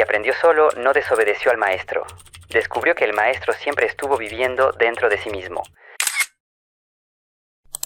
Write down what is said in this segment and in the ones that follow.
que aprendió solo no desobedeció al maestro. Descubrió que el maestro siempre estuvo viviendo dentro de sí mismo.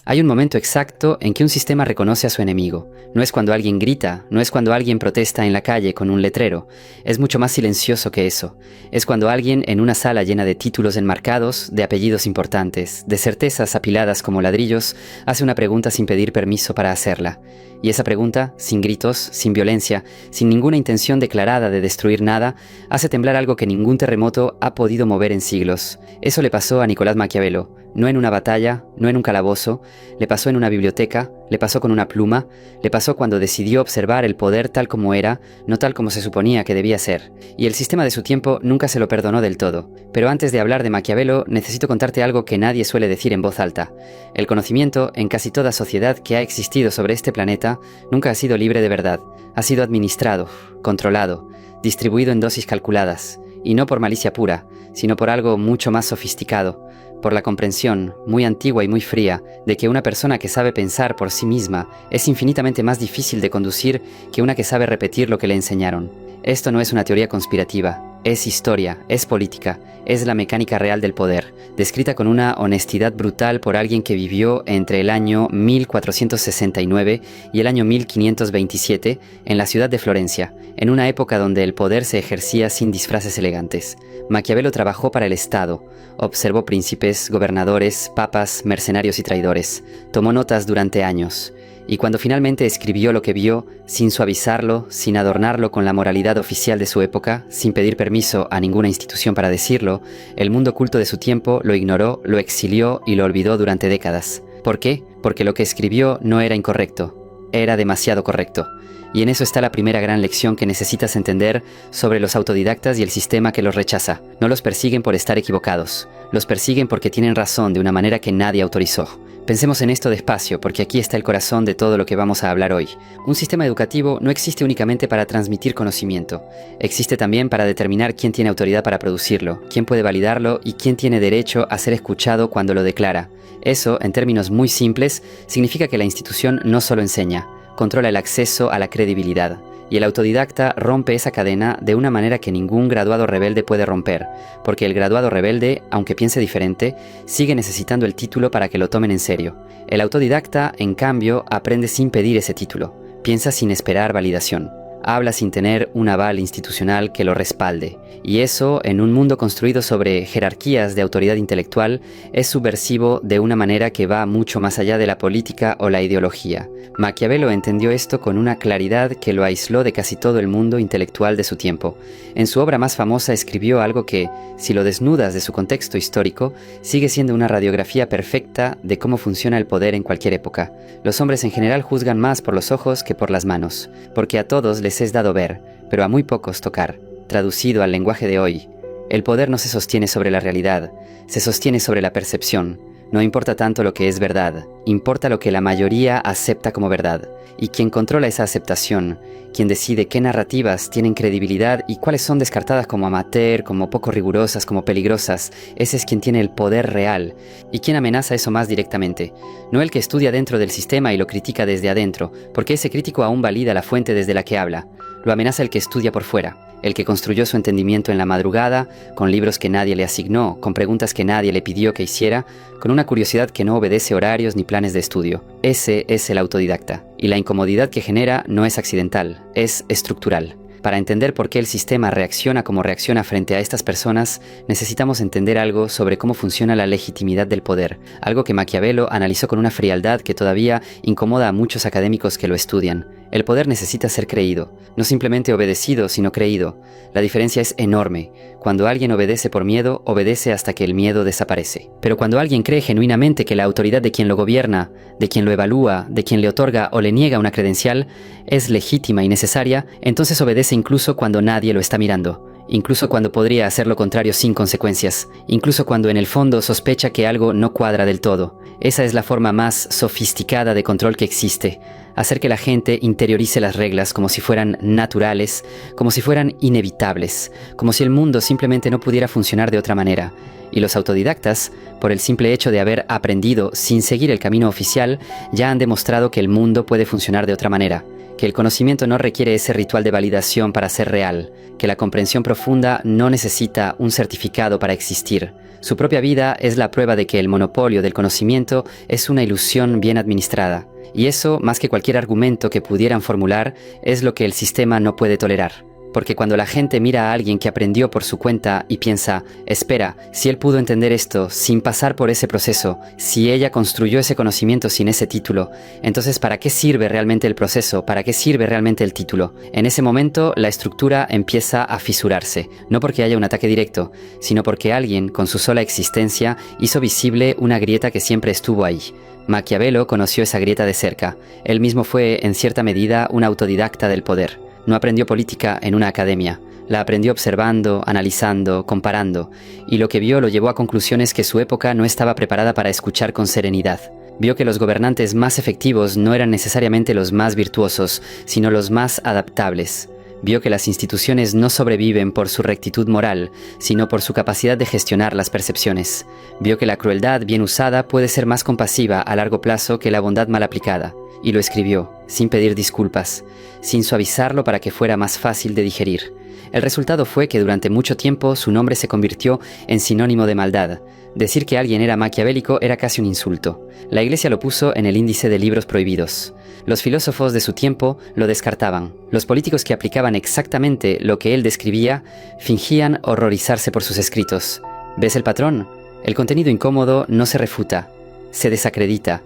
Hay un momento exacto en que un sistema reconoce a su enemigo. No es cuando alguien grita, no es cuando alguien protesta en la calle con un letrero. Es mucho más silencioso que eso. Es cuando alguien en una sala llena de títulos enmarcados, de apellidos importantes, de certezas apiladas como ladrillos, hace una pregunta sin pedir permiso para hacerla. Y esa pregunta, sin gritos, sin violencia, sin ninguna intención declarada de destruir nada, hace temblar algo que ningún terremoto ha podido mover en siglos. Eso le pasó a Nicolás Maquiavelo. No en una batalla, no en un calabozo, le pasó en una biblioteca, le pasó con una pluma, le pasó cuando decidió observar el poder tal como era, no tal como se suponía que debía ser. Y el sistema de su tiempo nunca se lo perdonó del todo. Pero antes de hablar de Maquiavelo, necesito contarte algo que nadie suele decir en voz alta. El conocimiento, en casi toda sociedad que ha existido sobre este planeta, nunca ha sido libre de verdad. Ha sido administrado, controlado, distribuido en dosis calculadas, y no por malicia pura, sino por algo mucho más sofisticado, por la comprensión, muy antigua y muy fría, de que una persona que sabe pensar por sí misma es infinitamente más difícil de conducir que una que sabe repetir lo que le enseñaron. Esto no es una teoría conspirativa, es historia, es política, es la mecánica real del poder, descrita con una honestidad brutal por alguien que vivió entre el año 1469 y el año 1527 en la ciudad de Florencia, en una época donde el poder se ejercía sin disfraces elegantes. Maquiavelo trabajó para el Estado, observó príncipes, gobernadores, papas, mercenarios y traidores, tomó notas durante años. Y cuando finalmente escribió lo que vio, sin suavizarlo, sin adornarlo con la moralidad oficial de su época, sin pedir permiso a ninguna institución para decirlo, el mundo culto de su tiempo lo ignoró, lo exilió y lo olvidó durante décadas. ¿Por qué? Porque lo que escribió no era incorrecto, era demasiado correcto. Y en eso está la primera gran lección que necesitas entender sobre los autodidactas y el sistema que los rechaza. No los persiguen por estar equivocados, los persiguen porque tienen razón de una manera que nadie autorizó. Pensemos en esto despacio, porque aquí está el corazón de todo lo que vamos a hablar hoy. Un sistema educativo no existe únicamente para transmitir conocimiento. Existe también para determinar quién tiene autoridad para producirlo, quién puede validarlo y quién tiene derecho a ser escuchado cuando lo declara. Eso, en términos muy simples, significa que la institución no solo enseña, controla el acceso a la credibilidad. Y el autodidacta rompe esa cadena de una manera que ningún graduado rebelde puede romper, porque el graduado rebelde, aunque piense diferente, sigue necesitando el título para que lo tomen en serio. El autodidacta, en cambio, aprende sin pedir ese título, piensa sin esperar validación, habla sin tener un aval institucional que lo respalde. Y eso, en un mundo construido sobre jerarquías de autoridad intelectual, es subversivo de una manera que va mucho más allá de la política o la ideología. Maquiavelo entendió esto con una claridad que lo aisló de casi todo el mundo intelectual de su tiempo. En su obra más famosa escribió algo que, si lo desnudas de su contexto histórico, sigue siendo una radiografía perfecta de cómo funciona el poder en cualquier época. Los hombres en general juzgan más por los ojos que por las manos, porque a todos les es dado ver, pero a muy pocos tocar. Traducido al lenguaje de hoy, el poder no se sostiene sobre la realidad, se sostiene sobre la percepción. No importa tanto lo que es verdad, importa lo que la mayoría acepta como verdad. Y quien controla esa aceptación, quien decide qué narrativas tienen credibilidad y cuáles son descartadas como amateur, como poco rigurosas, como peligrosas, ese es quien tiene el poder real. ¿Y quien amenaza eso más directamente? No el que estudia dentro del sistema y lo critica desde adentro, porque ese crítico aún valida la fuente desde la que habla. Lo amenaza el que estudia por fuera, el que construyó su entendimiento en la madrugada, con libros que nadie le asignó, con preguntas que nadie le pidió que hiciera, con una curiosidad que no obedece horarios ni planes de estudio. Ese es el autodidacta. Y la incomodidad que genera no es accidental, es estructural. Para entender por qué el sistema reacciona como reacciona frente a estas personas, necesitamos entender algo sobre cómo funciona la legitimidad del poder, algo que Maquiavelo analizó con una frialdad que todavía incomoda a muchos académicos que lo estudian. El poder necesita ser creído, no simplemente obedecido, sino creído. La diferencia es enorme. Cuando alguien obedece por miedo, obedece hasta que el miedo desaparece. Pero cuando alguien cree genuinamente que la autoridad de quien lo gobierna, de quien lo evalúa, de quien le otorga o le niega una credencial, es legítima y necesaria, entonces obedece incluso cuando nadie lo está mirando. Incluso cuando podría hacer lo contrario sin consecuencias, incluso cuando en el fondo sospecha que algo no cuadra del todo. Esa es la forma más sofisticada de control que existe, hacer que la gente interiorice las reglas como si fueran naturales, como si fueran inevitables, como si el mundo simplemente no pudiera funcionar de otra manera. Y los autodidactas, por el simple hecho de haber aprendido sin seguir el camino oficial, ya han demostrado que el mundo puede funcionar de otra manera, que el conocimiento no requiere ese ritual de validación para ser real, que la comprensión profunda no necesita un certificado para existir. Su propia vida es la prueba de que el monopolio del conocimiento es una ilusión bien administrada. Y eso, más que cualquier argumento que pudieran formular, es lo que el sistema no puede tolerar. Porque cuando la gente mira a alguien que aprendió por su cuenta y piensa, espera, si él pudo entender esto sin pasar por ese proceso, si ella construyó ese conocimiento sin ese título, entonces ¿para qué sirve realmente el proceso? ¿Para qué sirve realmente el título? En ese momento la estructura empieza a fisurarse, no porque haya un ataque directo, sino porque alguien, con su sola existencia, hizo visible una grieta que siempre estuvo ahí. Maquiavelo conoció esa grieta de cerca. Él mismo fue, en cierta medida, un autodidacta del poder. No aprendió política en una academia, la aprendió observando, analizando, comparando, y lo que vio lo llevó a conclusiones que su época no estaba preparada para escuchar con serenidad. Vio que los gobernantes más efectivos no eran necesariamente los más virtuosos, sino los más adaptables. Vio que las instituciones no sobreviven por su rectitud moral, sino por su capacidad de gestionar las percepciones. Vio que la crueldad bien usada puede ser más compasiva a largo plazo que la bondad mal aplicada. Y lo escribió, sin pedir disculpas, sin suavizarlo para que fuera más fácil de digerir. El resultado fue que durante mucho tiempo su nombre se convirtió en sinónimo de maldad. Decir que alguien era maquiavélico era casi un insulto. La Iglesia lo puso en el índice de libros prohibidos. Los filósofos de su tiempo lo descartaban. Los políticos que aplicaban exactamente lo que él describía fingían horrorizarse por sus escritos. ¿Ves el patrón? El contenido incómodo no se refuta, se desacredita.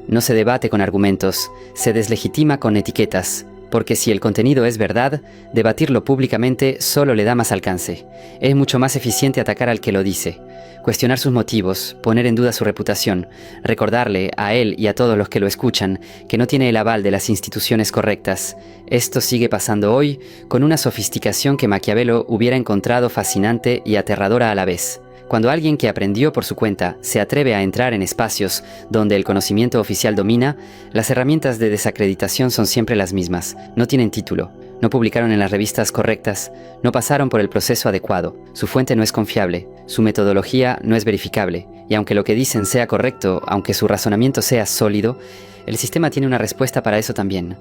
No se debate con argumentos, se deslegitima con etiquetas, porque si el contenido es verdad, debatirlo públicamente solo le da más alcance. Es mucho más eficiente atacar al que lo dice, cuestionar sus motivos, poner en duda su reputación, recordarle a él y a todos los que lo escuchan que no tiene el aval de las instituciones correctas. Esto sigue pasando hoy con una sofisticación que Maquiavelo hubiera encontrado fascinante y aterradora a la vez. Cuando alguien que aprendió por su cuenta se atreve a entrar en espacios donde el conocimiento oficial domina, las herramientas de desacreditación son siempre las mismas. No tienen título, no publicaron en las revistas correctas, no pasaron por el proceso adecuado, su fuente no es confiable, su metodología no es verificable, y aunque lo que dicen sea correcto, aunque su razonamiento sea sólido, el sistema tiene una respuesta para eso también.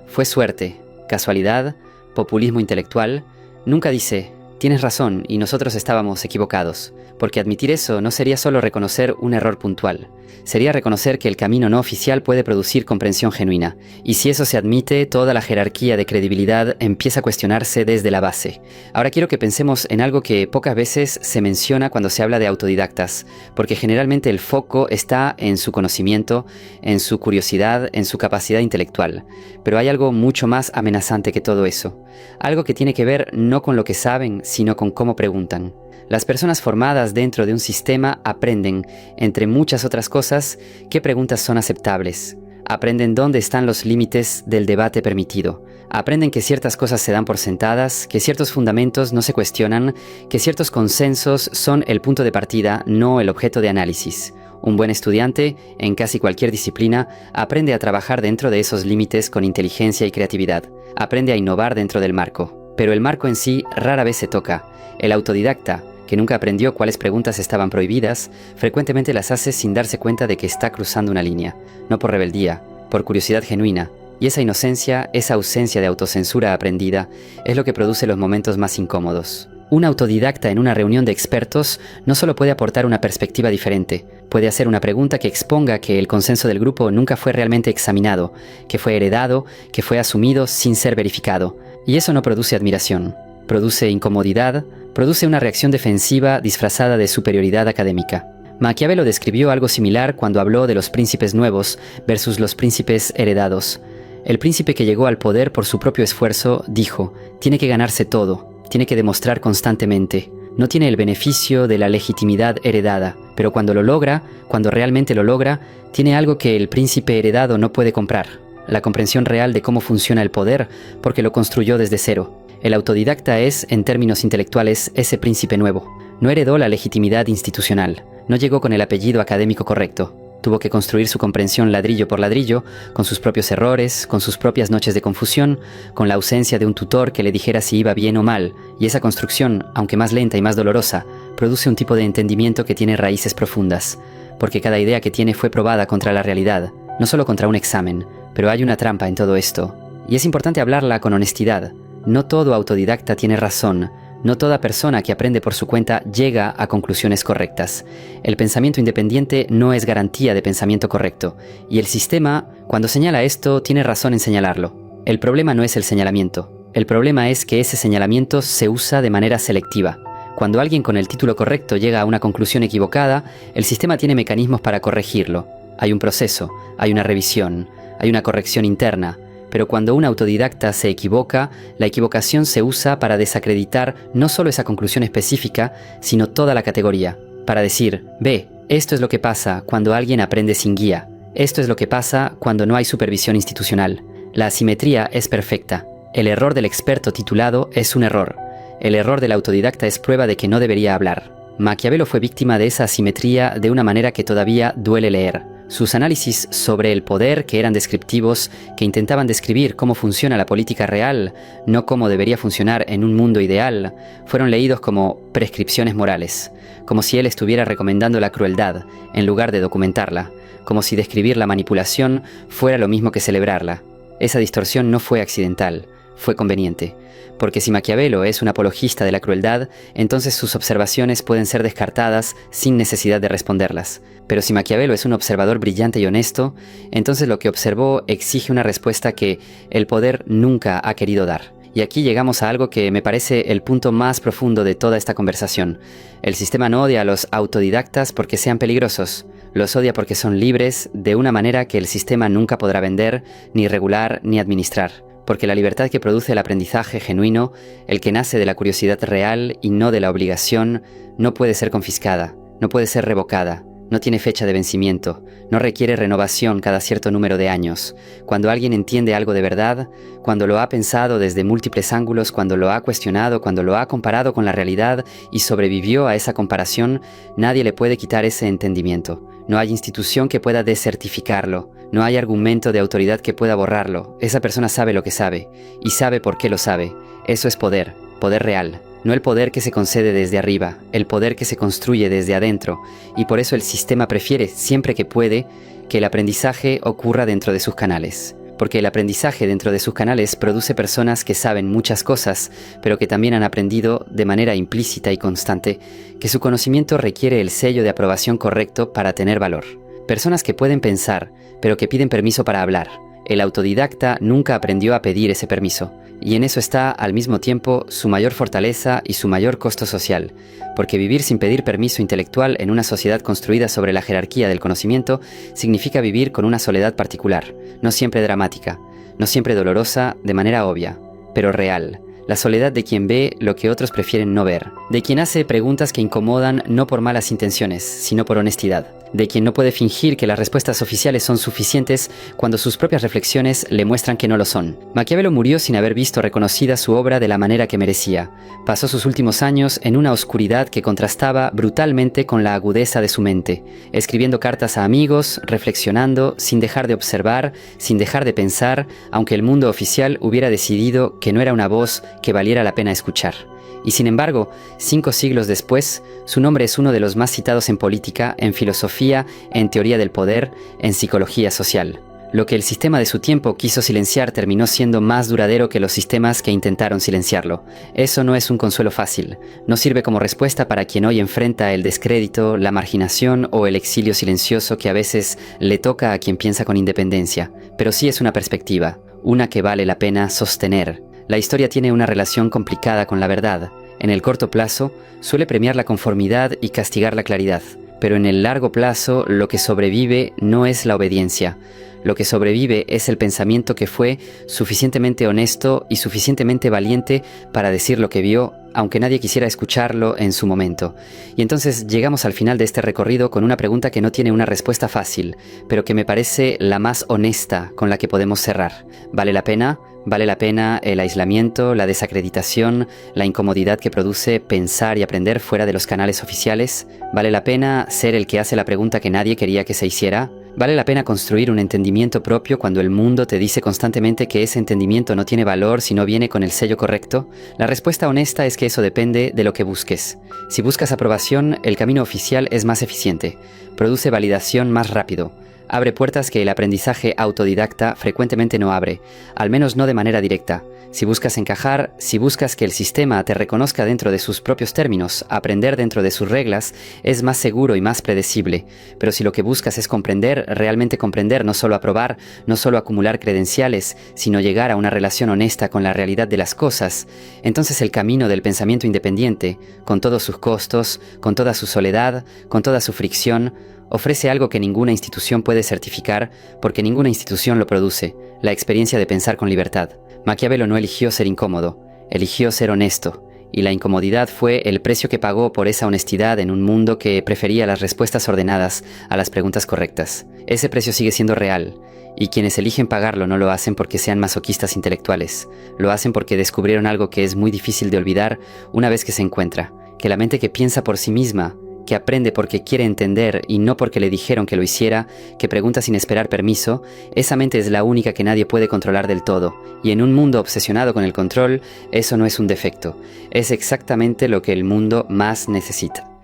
Fue suerte, casualidad, populismo intelectual. Nunca dice, tienes razón y nosotros estábamos equivocados, porque admitir eso no sería solo reconocer un error puntual, sería reconocer que el camino no oficial puede producir comprensión genuina, y si eso se admite, toda la jerarquía de credibilidad empieza a cuestionarse desde la base. Ahora quiero que pensemos en algo que pocas veces se menciona cuando se habla de autodidactas, porque generalmente el foco está en su conocimiento, en su curiosidad, en su capacidad intelectual, pero hay algo mucho más amenazante que todo eso, algo que tiene que ver no con lo que saben, sino con cómo preguntan. Las personas formadas dentro de un sistema aprenden, entre muchas otras cosas, qué preguntas son aceptables. Aprenden dónde están los límites del debate permitido. Aprenden que ciertas cosas se dan por sentadas, que ciertos fundamentos no se cuestionan, que ciertos consensos son el punto de partida, no el objeto de análisis. Un buen estudiante, en casi cualquier disciplina, aprende a trabajar dentro de esos límites con inteligencia y creatividad. Aprende a innovar dentro del marco. Pero el marco en sí rara vez se toca. El autodidacta, que nunca aprendió cuáles preguntas estaban prohibidas, frecuentemente las hace sin darse cuenta de que está cruzando una línea, no por rebeldía, por curiosidad genuina, y esa inocencia, esa ausencia de autocensura aprendida, es lo que produce los momentos más incómodos. Un autodidacta en una reunión de expertos no solo puede aportar una perspectiva diferente, puede hacer una pregunta que exponga que el consenso del grupo nunca fue realmente examinado, que fue heredado, que fue asumido sin ser verificado, y eso no produce admiración, produce incomodidad, produce una reacción defensiva disfrazada de superioridad académica. Maquiavelo describió algo similar cuando habló de los príncipes nuevos versus los príncipes heredados. El príncipe que llegó al poder por su propio esfuerzo dijo, tiene que ganarse todo, tiene que demostrar constantemente. No tiene el beneficio de la legitimidad heredada, pero cuando lo logra, cuando realmente lo logra, tiene algo que el príncipe heredado no puede comprar, la comprensión real de cómo funciona el poder porque lo construyó desde cero. El autodidacta es, en términos intelectuales, ese príncipe nuevo. No heredó la legitimidad institucional, no llegó con el apellido académico correcto. Tuvo que construir su comprensión ladrillo por ladrillo, con sus propios errores, con sus propias noches de confusión, con la ausencia de un tutor que le dijera si iba bien o mal, y esa construcción, aunque más lenta y más dolorosa, produce un tipo de entendimiento que tiene raíces profundas, porque cada idea que tiene fue probada contra la realidad, no solo contra un examen, pero hay una trampa en todo esto. Y es importante hablarla con honestidad. No todo autodidacta tiene razón. No toda persona que aprende por su cuenta llega a conclusiones correctas. El pensamiento independiente no es garantía de pensamiento correcto. Y el sistema, cuando señala esto, tiene razón en señalarlo. El problema no es el señalamiento. El problema es que ese señalamiento se usa de manera selectiva. Cuando alguien con el título correcto llega a una conclusión equivocada, el sistema tiene mecanismos para corregirlo. Hay un proceso, hay una revisión, hay una corrección interna. Pero cuando un autodidacta se equivoca, la equivocación se usa para desacreditar no solo esa conclusión específica, sino toda la categoría. Para decir, ve, esto es lo que pasa cuando alguien aprende sin guía. Esto es lo que pasa cuando no hay supervisión institucional. La asimetría es perfecta. El error del experto titulado es un error. El error del autodidacta es prueba de que no debería hablar. Maquiavelo fue víctima de esa asimetría de una manera que todavía duele leer. Sus análisis sobre el poder, que eran descriptivos, que intentaban describir cómo funciona la política real, no cómo debería funcionar en un mundo ideal, fueron leídos como prescripciones morales, como si él estuviera recomendando la crueldad, en lugar de documentarla, como si describir la manipulación fuera lo mismo que celebrarla. Esa distorsión no fue accidental, fue conveniente. Porque si Maquiavelo es un apologista de la crueldad, entonces sus observaciones pueden ser descartadas sin necesidad de responderlas. Pero si Maquiavelo es un observador brillante y honesto, entonces lo que observó exige una respuesta que el poder nunca ha querido dar. Y aquí llegamos a algo que me parece el punto más profundo de toda esta conversación. El sistema no odia a los autodidactas porque sean peligrosos. Los odia porque son libres de una manera que el sistema nunca podrá vender, ni regular, ni administrar. Porque la libertad que produce el aprendizaje genuino, el que nace de la curiosidad real y no de la obligación, no puede ser confiscada, no puede ser revocada, no tiene fecha de vencimiento, no requiere renovación cada cierto número de años. Cuando alguien entiende algo de verdad, cuando lo ha pensado desde múltiples ángulos, cuando lo ha cuestionado, cuando lo ha comparado con la realidad y sobrevivió a esa comparación, nadie le puede quitar ese entendimiento. No hay institución que pueda desertificarlo. No hay argumento de autoridad que pueda borrarlo. Esa persona sabe lo que sabe, y sabe por qué lo sabe. Eso es poder, poder real. No el poder que se concede desde arriba, el poder que se construye desde adentro. Y por eso el sistema prefiere, siempre que puede, que el aprendizaje ocurra dentro de sus canales. Porque el aprendizaje dentro de sus canales produce personas que saben muchas cosas, pero que también han aprendido de manera implícita y constante que su conocimiento requiere el sello de aprobación correcto para tener valor. Personas que pueden pensar, pero que piden permiso para hablar. El autodidacta nunca aprendió a pedir ese permiso, y en eso está al mismo tiempo su mayor fortaleza y su mayor costo social, porque vivir sin pedir permiso intelectual en una sociedad construida sobre la jerarquía del conocimiento significa vivir con una soledad particular, no siempre dramática, no siempre dolorosa de manera obvia, pero real. La soledad de quien ve lo que otros prefieren no ver, de quien hace preguntas que incomodan no por malas intenciones, sino por honestidad, de quien no puede fingir que las respuestas oficiales son suficientes cuando sus propias reflexiones le muestran que no lo son. Maquiavelo murió sin haber visto reconocida su obra de la manera que merecía. Pasó sus últimos años en una oscuridad que contrastaba brutalmente con la agudeza de su mente, escribiendo cartas a amigos, reflexionando, sin dejar de observar, sin dejar de pensar, aunque el mundo oficial hubiera decidido que no era una voz que valiera la pena escuchar. Y sin embargo, 5 siglos después, su nombre es uno de los más citados en política, en filosofía, en teoría del poder, en psicología social. Lo que el sistema de su tiempo quiso silenciar terminó siendo más duradero que los sistemas que intentaron silenciarlo. Eso no es un consuelo fácil. No sirve como respuesta para quien hoy enfrenta el descrédito, la marginación o el exilio silencioso que a veces le toca a quien piensa con independencia. Pero sí es una perspectiva, una que vale la pena sostener. La historia tiene una relación complicada con la verdad. En el corto plazo, suele premiar la conformidad y castigar la claridad. Pero en el largo plazo, lo que sobrevive no es la obediencia. Lo que sobrevive es el pensamiento que fue suficientemente honesto y suficientemente valiente para decir lo que vio, aunque nadie quisiera escucharlo en su momento. Y entonces llegamos al final de este recorrido con una pregunta que no tiene una respuesta fácil, pero que me parece la más honesta con la que podemos cerrar. ¿Vale la pena? ¿Vale la pena el aislamiento, la desacreditación, la incomodidad que produce pensar y aprender fuera de los canales oficiales? ¿Vale la pena ser el que hace la pregunta que nadie quería que se hiciera? ¿Vale la pena construir un entendimiento propio cuando el mundo te dice constantemente que ese entendimiento no tiene valor si no viene con el sello correcto? La respuesta honesta es que eso depende de lo que busques. Si buscas aprobación, el camino oficial es más eficiente, produce validación más rápido. Abre puertas que el aprendizaje autodidacta frecuentemente no abre, al menos no de manera directa. Si buscas encajar, si buscas que el sistema te reconozca dentro de sus propios términos, aprender dentro de sus reglas, es más seguro y más predecible. Pero si lo que buscas es comprender, realmente comprender, no solo aprobar, no solo acumular credenciales, sino llegar a una relación honesta con la realidad de las cosas, entonces el camino del pensamiento independiente, con todos sus costos, con toda su soledad, con toda su fricción, ofrece algo que ninguna institución puede certificar porque ninguna institución lo produce, la experiencia de pensar con libertad. Maquiavelo no eligió ser incómodo, eligió ser honesto, y la incomodidad fue el precio que pagó por esa honestidad en un mundo que prefería las respuestas ordenadas a las preguntas correctas. Ese precio sigue siendo real, y quienes eligen pagarlo no lo hacen porque sean masoquistas intelectuales, lo hacen porque descubrieron algo que es muy difícil de olvidar una vez que se encuentra, que la mente que piensa por sí misma, que aprende porque quiere entender y no porque le dijeron que lo hiciera, que pregunta sin esperar permiso, esa mente es la única que nadie puede controlar del todo, y en un mundo obsesionado con el control, eso no es un defecto, es exactamente lo que el mundo más necesita.